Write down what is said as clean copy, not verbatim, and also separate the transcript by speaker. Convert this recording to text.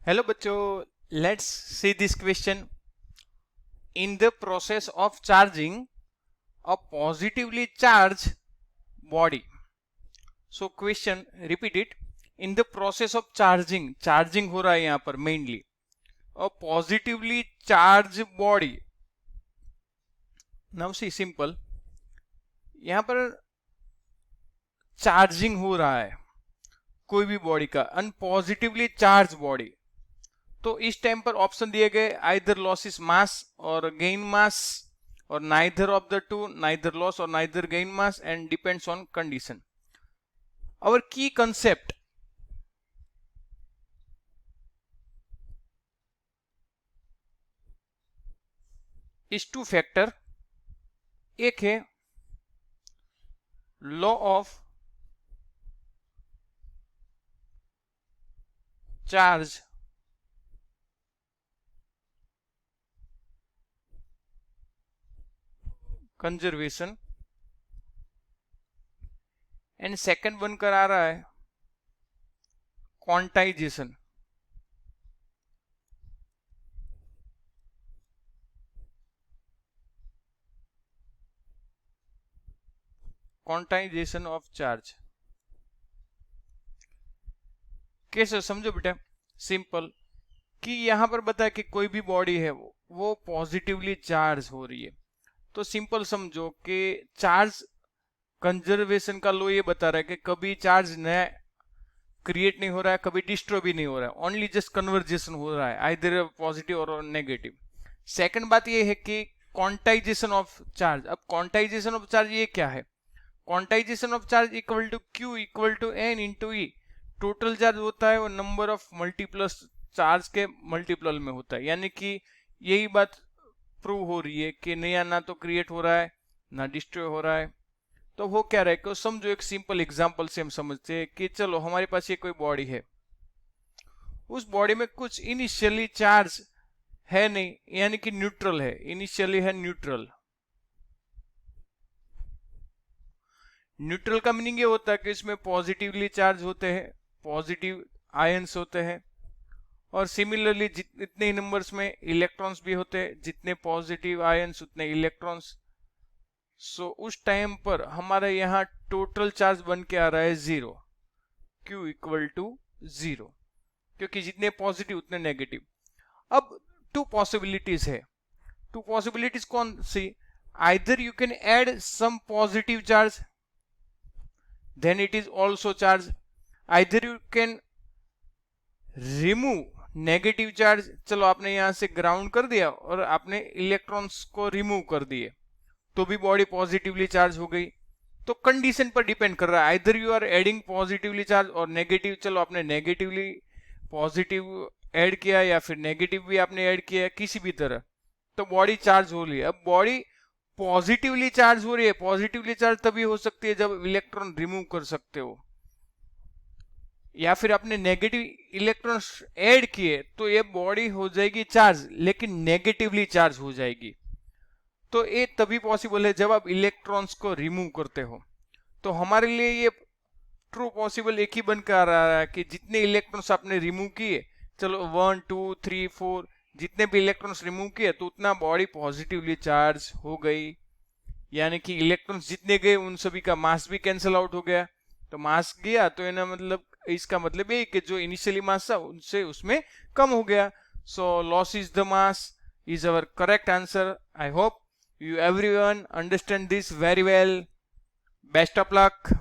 Speaker 1: Hello बच्चों, let's see this question. In the process of charging a positively charge body. So question repeat it. In the process of charging हो रहा है यहां पर mainly a positively charge body. Now see simple, यहां पर charging हो रहा है कोई भी बॉडी का, अनपॉजिटिवली चार्ज बॉडी. तो इस टाइम पर ऑप्शन दिए गए आइदर लॉसिस मास और गेन मास और neither of the two, neither loss और neither gain mass and depends on condition. Our की कंसेप्ट इज टू फैक्टर. एक है law of charge conservation and second one करा रहा है क्वांटाइजेशन. क्वांटाइजेशन ऑफ चार्ज कैसे समझो बेटा. सिंपल कि यहां पर बता कि कोई भी बॉडी है वो पॉजिटिवली चार्ज हो रही है. तो सिंपल समझो कि चार्ज कंजर्वेशन का लो ये बता रहा है कि कभी चार्ज नया क्रिएट नहीं हो रहा है, कभी डिस्ट्रॉय भी नहीं हो रहा है, ओनली जस्ट कन्वर्जेशन हो रहा है आइदर पॉजिटिव और नेगेटिव. सेकंड बात ये है कि क्वांटाइजेशन ऑफ चार्ज. अब क्वांटाइजेशन ऑफ चार्ज ये क्या है? Quantization of charge equal to Q equal to N into E. Total charge होता है वो नंबर ऑफ मल्टीप्लस चार्ज के मल्टीपल में होता है. यानी कि यही बात प्रूव हो रही है कि नया ना तो क्रिएट हो रहा है ना डिस्ट्रॉय हो रहा है. तो वो क्या रहे, समझो एक सिंपल एग्जांपल से हम समझते हैं कि चलो हमारे पास ये कोई बॉडी है, उस बॉडी में कुछ इनिशियली चार्ज है नहीं, यानी कि न्यूट्रल है, इनिशियली है न्यूट्रल. न्यूट्रल का मीनिंग ये होता है कि इसमें पॉजिटिवली चार्ज होते हैं, पॉजिटिव आयंस होते हैं, और सिमिलरली जितने नंबर्स में इलेक्ट्रॉन्स भी होते हैं, जितने पॉजिटिव आयंस उतने इलेक्ट्रॉन्स. सो उस टाइम पर हमारे यहाँ टोटल चार्ज बन के आ रहा है 0, Q इक्वल टू 0, क्योंकि जितने पॉजिटिव उतने नेगेटिव. अब टू पॉसिबिलिटीज है. टू पॉसिबिलिटीज कौन सी? Either you can add some positive charge then it is also charge. Either you can remove negative charge. चलो आपने यहां से ग्राउंड कर दिया और आपने इलेक्ट्रॉन्स को रिमूव कर दिए तो भी बॉडी पॉजिटिवली चार्ज हो गई. तो कंडीशन पर डिपेंड कर रहा है, either you are adding positively charge और नेगेटिव. चलो आपने नेगेटिवली पॉजिटिव ऐड किया या फिर नेगेटिव भी आपने ऐड किया, किसी भी तरह तो बॉडी चार्ज हो रही है. अब बॉडी पॉजिटिवली चार्ज हो रही है. पॉजिटिवली चार्ज तभी हो सकती है जब इलेक्ट्रॉन रिमूव कर सकते हो, या फिर आपने नेगेटिव इलेक्ट्रॉन्स ऐड किए तो ये बॉडी हो जाएगी चार्ज, लेकिन नेगेटिवली चार्ज हो जाएगी. तो ये तभी पॉसिबल है जब आप इलेक्ट्रॉन्स को रिमूव करते हो. तो हमारे लिए ये ट्रू पॉसिबल एक ही बनकर आ रहा है कि जितने इलेक्ट्रॉन्स आपने रिमूव किए, चलो 1 2 3 4 जितने भी इलेक्ट्रॉन्स रिमूव किए तो उतना बॉडी पॉजिटिवली चार्ज हो गई. यानी कि इलेक्ट्रॉन्स जितने गए उन सभी का मास भी कैंसिल आउट हो गया. तो मास गया तो मतलब इसका मतलब ये कि जो इनिशियली मास था उनसे उसमें कम हो गया. So loss is the mass is our correct answer. I hope you everyone understand this very well. Best of luck.